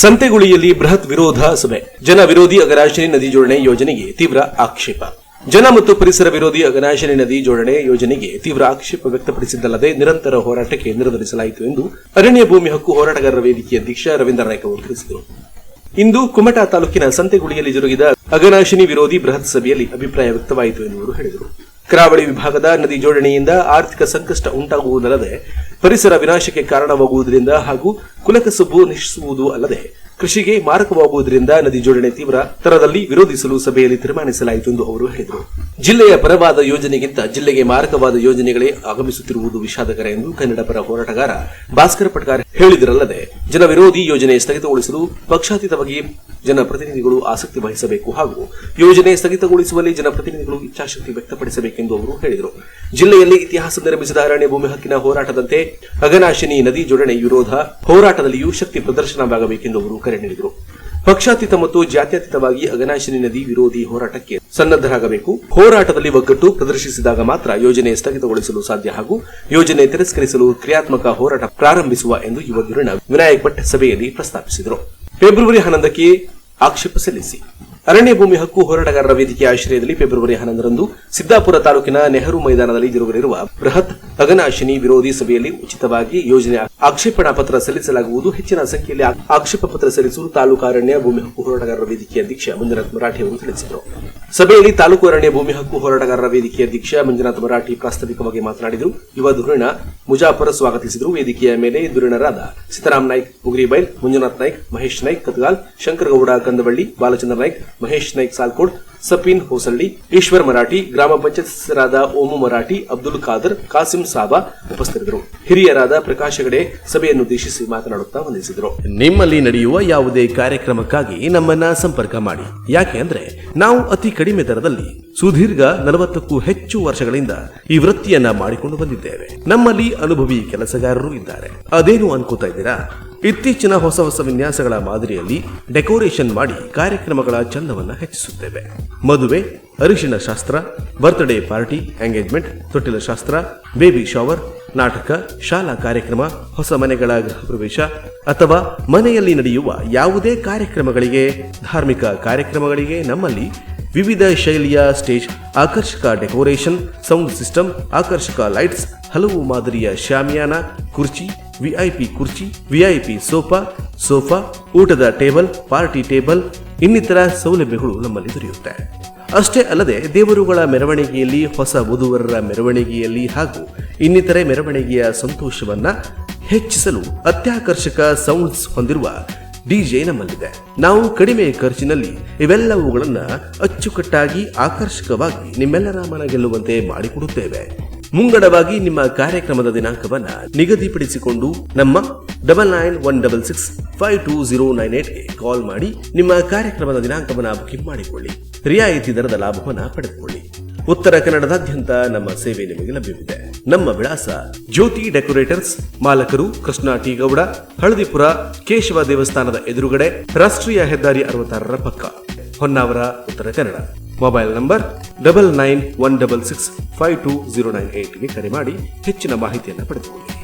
ಸಂತೆಗುಳಿಯಲ್ಲಿ ಬೃಹತ್ ವಿರೋಧ ಸಭೆ. ಜನ ವಿರೋಧಿ ಅಘನಾಶಿನಿ ನದಿ ಜೋಡಣೆ ಯೋಜನೆಗೆ ತೀವ್ರ ಆಕ್ಷೇಪ. ಜನ ಮತ್ತು ಪರಿಸರ ವಿರೋಧಿ ಅಘನಾಶಿನಿ ನದಿ ಜೋಡಣೆ ಯೋಜನೆಗೆ ತೀವ್ರ ಆಕ್ಷೇಪ ವ್ಯಕ್ತಪಡಿಸಿದ್ದಲ್ಲದೆ ನಿರಂತರ ಹೋರಾಟಕ್ಕೆ ನಿರ್ಧರಿಸಲಾಯಿತು ಎಂದು ಅರಣ್ಯ ಭೂಮಿ ಹಕ್ಕು ಹೋರಾಟಗಾರರ ವೇದಿಕೆ ಅಧ್ಯಕ್ಷ ರವೀಂದ್ರ ನಾಯ್ಕ ಅವರು ತಿಳಿಸಿದರು. ಇಂದು ಕುಮಟಾ ತಾಲೂಕಿನ ಸಂತೆಗುಳಿಯಲ್ಲಿ ಜರುಗಿದ ಅಘನಾಶಿನಿ ವಿರೋಧಿ ಬೃಹತ್ ಸಭೆಯಲ್ಲಿ ಅಭಿಪ್ರಾಯ ವ್ಯಕ್ತವಾಯಿತು ಎಂದು ಅವರು ಹೇಳಿದರು. ಕರಾವಳಿ ವಿಭಾಗದ ನದಿ ಜೋಡಣೆಯಿಂದ ಆರ್ಥಿಕ ಸಂಕಷ್ಟ ಉಂಟಾಗುವುದಲ್ಲದೆ ಪರಿಸರ ವಿನಾಶಕ್ಕೆ ಕಾರಣವಾಗುವುದರಿಂದ ಹಾಗೂ ಕುಲಕಸಬು ನಶಿಸುವುದು ಅಲ್ಲದೆ ಕೃಷಿಗೆ ಮಾರಕವಾಗುವುದರಿಂದ ನದಿ ಜೋಡಣೆ ತೀವ್ರ ತರದಲ್ಲಿ ವಿರೋಧಿಸಲು ಸಭೆಯಲ್ಲಿ ತೀರ್ಮಾನಿಸಲಾಯಿತು ಎಂದು ಅವರು ಹೇಳಿದರು. ಜಿಲ್ಲೆಯ ಪರವಾದ ಯೋಜನೆಗಿಂತ ಜಿಲ್ಲೆಗೆ ಮಾರಕವಾದ ಯೋಜನೆಗಳೇ ಆಗಮಿಸುತ್ತಿರುವುದು ವಿಷಾದಕರ ಎಂದು ಕನ್ನಡ ಪರ ಹೋರಾಟಗಾರ ಭಾಸ್ಕರ್ ಪಟ್ಕಾರ್ ಹೇಳಿದರಲ್ಲದೆ ಜನ ವಿರೋಧಿ ಯೋಜನೆ ಸ್ಥಗಿತಗೊಳಿಸಲು ಪಕ್ಷಾತೀತವಾಗಿ ಜನಪ್ರತಿನಿಧಿಗಳು ಆಸಕ್ತಿ ವಹಿಸಬೇಕು ಹಾಗೂ ಯೋಜನೆ ಸ್ಥಗಿತಗೊಳಿಸುವಲ್ಲಿ ಜನಪ್ರತಿನಿಧಿಗಳು ಇಚ್ಛಾಶಕ್ತಿ ವ್ಯಕ್ತಪಡಿಸಬೇಕೆಂದು ಅವರು ಹೇಳಿದರು. ಜಿಲ್ಲೆಯಲ್ಲಿ ಇತಿಹಾಸ ನಿರ್ಮಿಸಿದ ಅರಣ್ಯ ಭೂಮಿ ಹಕ್ಕಿನ ಹೋರಾಟದಂತೆ ಅಘನಾಶಿನಿ ನದಿ ಜೋಡಣೆ ವಿರೋಧ ಹೋರಾಟದಲ್ಲಿಯೂ ಶಕ್ತಿ ಪ್ರದರ್ಶನವಾಗಬೇಕೆಂದು ಅವರು ಕರೆ ನೀಡಿದರು. ಪಕ್ಷಾತೀತ ಮತ್ತು ಜಾತ್ಯತೀತವಾಗಿ ಅಘನಾಶಿನಿ ನದಿ ವಿರೋಧಿ ಹೋರಾಟಕ್ಕೆ ಸನ್ನದ್ಧರಾಗಬೇಕು. ಹೋರಾಟದಲ್ಲಿ ಒಗ್ಗಟ್ಟು ಪ್ರದರ್ಶಿಸಿದಾಗ ಮಾತ್ರ ಯೋಜನೆ ಸ್ಥಗಿತಗೊಳಿಸಲು ಸಾಧ್ಯ ಹಾಗೂ ಯೋಜನೆ ತಿರಸ್ಕರಿಸಲು ಕ್ರಿಯಾತ್ಮಕ ಹೋರಾಟ ಪ್ರಾರಂಭಿಸುವ ಎಂದು ಯುವ ಧುರೀಣ ವಿನಾಯಕ್ ಭಟ್ ಸಭೆಯಲ್ಲಿ ಪ್ರಸ್ತಾಪಿಸಿದರು. ಫೆಬ್ರವರಿ 11ಕ್ಕೆ ಆಕ್ಷೇಪ ಸಲ್ಲಿಸಿ ಅರಣ್ಯ ಭೂಮಿ ಹಕ್ಕು ಹೋರಾಟಗಾರರ ವೇದಿಕೆಯ ಆಶ್ರಯದಲ್ಲಿ ಫೆಬ್ರವರಿ 11ರಂದು ಸಿದ್ದಾಪುರ ತಾಲೂಕಿನ ನೆಹರು ಮೈದಾನದಲ್ಲಿ ಜರುಗಲಿರುವ ಬೃಹತ್ ಅಘನಾಶಿನಿ ವಿರೋಧಿ ಸಭೆಯಲ್ಲಿ ಉಚಿತವಾಗಿ ಯೋಜನೆ ಆಕ್ಷೇಪಣಾ ಪತ್ರ ಸಲ್ಲಿಸಲಾಗುವುದು. ಹೆಚ್ಚಿನ ಸಂಖ್ಯೆಯಲ್ಲಿ ಆಕ್ಷೇಪ ಪತ್ರ ಸಲ್ಲಿಸಲು ತಾಲೂಕು ಅರಣ್ಯ ಭೂಮಿ ಹಕ್ಕು ಹೋರಾಟಗಾರರ ವೇದಿಕೆಯ ಅಧ್ಯಕ್ಷ ಮಂಜುನಾಥ್ ಮರಾಠಿ ಅವರು ತಿಳಿಸಿದರು. ಸಭೆಯಲ್ಲಿ ತಾಲೂಕು ಅರಣ್ಯ ಭೂಮಿ ಹಕ್ಕು ಹೋರಾಟಗಾರರ ವೇದಿಕೆಯ ಅಧ್ಯಕ್ಷ ಮಂಜುನಾಥ್ ಮರಾಠಿ ಪ್ರಾಸ್ತಾವಿಕವಾಗಿ ಮಾತನಾಡಿದರು. ಯುವ ಧುರೀಣ ಮುಜಾಫರ್ ಸ್ವಾಗತಿಸಿದರು. ವೇದಿಕೆಯ ಮೇಲೆ ಧುರೀಣರಾದ ಸಿದ್ದರಾಮ್ ನಾಯ್ಕ್ ಮುಗ್ರಿಬೈಲ್, ಮಂಜುನಾಥ್ ನಾಯ್ಕ್, ಮಹೇಶ್ ನಾಯ್ಕ್ ಕತ್ಗಾಲ್, ಶಂಕರಗೌಡ ಕಂದವಳ್ಳಿ, ಬಾಲಚಂದ್ರ ನಾಯ್ಕ್, ಮಹೇಶ್ ನಾಯ್ಕ್ ಸಾಲ್ಕೋಡ್, ಸಫೀನ್ ಹೊಸಳ್ಳಿ, ಈಶ್ವರ್ ಮರಾಠಿ, ಗ್ರಾಮ ಪಂಚಾಯತ್ ಸದಸ್ಯರಾದ ಓಮು ಮರಾಠಿ, ಅಬ್ದುಲ್ ಖಾದರ್, ಕಾಸಿಂ ಸಾಬಾ ಉಪಸ್ಥಿತರಿದ್ದರು. ಹಿರಿಯರಾದ ಪ್ರಕಾಶ್ ಹೆಗಡೆ ಸಭೆಯನ್ನುದ್ದೇಶಿಸಿ ಮಾತನಾಡುತ್ತಾ ವಂದಿಸಿದರು. ನಿಮ್ಮಲ್ಲಿ ನಡೆಯುವ ಯಾವುದೇ ಕಾರ್ಯಕ್ರಮಕ್ಕಾಗಿ ನಮ್ಮನ್ನ ಸಂಪರ್ಕ ಮಾಡಿ. ಯಾಕೆ ಅಂದ್ರೆ ನಾವು ಅತಿ ಕಡಿಮೆ ದರದಲ್ಲಿ ಸುದೀರ್ಘ 40ಕ್ಕೂ ಹೆಚ್ಚು ವರ್ಷಗಳಿಂದ ಈ ವೃತ್ತಿಯನ್ನ ಮಾಡಿಕೊಂಡು ಬಂದಿದ್ದೇವೆ. ನಮ್ಮಲ್ಲಿ ಅನುಭವಿ ಕೆಲಸಗಾರರು ಇದ್ದಾರೆ. ಅದೇನು ಅನ್ಕೋತಾ ಇದ್ದೀರಾ? ಇತ್ತೀಚಿನ ಹೊಸ ಹೊಸ ವಿನ್ಯಾಸಗಳ ಮಾದರಿಯಲ್ಲಿ ಡೆಕೋರೇಷನ್ ಮಾಡಿ ಕಾರ್ಯಕ್ರಮಗಳ ಚಂದವನ್ನ ಹೆಚ್ಚಿಸುತ್ತೇವೆ. ಮದುವೆ, ಅರಿಶಿಣ ಶಾಸ್ತ್ರ, ಬರ್ತ್ಡೇ ಪಾರ್ಟಿ, ಎಂಗೇಜ್ಮೆಂಟ್, ತೊಟ್ಟಿಲ ಶಾಸ್ತ್ರ, ಬೇಬಿ ಶವರ್, ನಾಟಕ, ಶಾಲಾ ಕಾರ್ಯಕ್ರಮ, ಹೊಸ ಮನೆಗಳ ಗೃಹ ಪ್ರವೇಶ ಅಥವಾ ಮನೆಯಲ್ಲಿ ನಡೆಯುವ ಯಾವುದೇ ಕಾರ್ಯಕ್ರಮಗಳಿಗೆ, ಧಾರ್ಮಿಕ ಕಾರ್ಯಕ್ರಮಗಳಿಗೆ ನಮ್ಮಲ್ಲಿ ವಿವಿಧ ಶೈಲಿಯ ಸ್ಟೇಜ್, ಆಕರ್ಷಕ ಡೆಕೋರೇಷನ್, ಸೌಂಡ್ ಸಿಸ್ಟಮ್, ಆಕರ್ಷಕ ಲೈಟ್ಸ್, ಹಲವು ಮಾದರಿಯ ಶಾಮಿಯಾನ, ಕುರ್ಚಿ, ವಿಐಪಿ ಕುರ್ಚಿ, ವಿಐಪಿ ಸೋಫಾ, ಊಟದ ಟೇಬಲ್, ಪಾರ್ಟಿ ಟೇಬಲ್ ಇನ್ನಿತರ ಸೌಲಭ್ಯಗಳು ನಮ್ಮಲ್ಲಿ ದೊರೆಯುತ್ತೆ. ಅಷ್ಟೇ ಅಲ್ಲದೆ ದೇವರುಗಳ ಮೆರವಣಿಗೆಯಲ್ಲಿ, ಹೊಸ ವಧುವರರ ಮೆರವಣಿಗೆಯಲ್ಲಿ ಹಾಗೂ ಇನ್ನಿತರೆ ಮೆರವಣಿಗೆಯ ಸಂತೋಷವನ್ನ ಹೆಚ್ಚಿಸಲು ಅತ್ಯಾಕರ್ಷಕ ಸೌಂಡ್ಸ್ ಹೊಂದಿರುವ ಡಿಜೆ ನಮ್ಮಲ್ಲಿದೆ. ನಾವು ಕಡಿಮೆ ಖರ್ಚಿನಲ್ಲಿ ಇವೆಲ್ಲವುಗಳನ್ನ ಅಚ್ಚುಕಟ್ಟಾಗಿ ಆಕರ್ಷಕವಾಗಿ ನಿಮ್ಮೆಲ್ಲರ ಮನ ಗೆಲ್ಲುವಂತೆ ಮಾಡಿಕೊಡುತ್ತೇವೆ. ಮುಂಗಡವಾಗಿ ನಿಮ್ಮ ಕಾರ್ಯಕ್ರಮದ ದಿನಾಂಕವನ್ನ ನಿಗದಿಪಡಿಸಿಕೊಂಡು ನಮ್ಮ 9916652098ಗೆ ಕಾಲ್ ಮಾಡಿ ನಿಮ್ಮ ಕಾರ್ಯಕ್ರಮದ ದಿನಾಂಕವನ್ನ ಬುಕಿಂಗ್ ಮಾಡಿಕೊಳ್ಳಿ. ರಿಯಾಯಿತಿ ದರದ ಲಾಭವನ್ನ ಪಡೆದುಕೊಳ್ಳಿ. ಉತ್ತರ ಕನ್ನಡದಾದ್ಯಂತ ನಮ್ಮ ಸೇವೆ ನಿಮಗೆ ಲಭ್ಯವಿದೆ. ನಮ್ಮ ವಿಳಾಸ ಜ್ಯೋತಿ ಡೆಕೋರೇಟರ್ಸ್, ಮಾಲಕರು ಕೃಷ್ಣ ಟಿ ಗೌಡ, ಹಳದಿಪುರ, ಕೇಶವ ದೇವಸ್ಥಾನದ ಎದುರುಗಡೆ, ರಾಷ್ಟ್ರೀಯ ಹೆದ್ದಾರಿ 66ರ ಪಕ್ಕ, ಹೊನ್ನಾವರ, ಉತ್ತರ ಕನ್ನಡ. ಮೊಬೈಲ್ ನಂಬರ್ 9916652098ಗೆ ಕರೆ ಮಾಡಿ ಹೆಚ್ಚಿನ ಮಾಹಿತಿಯನ್ನು ಪಡೆದುಕೊಳ್ಳಿ.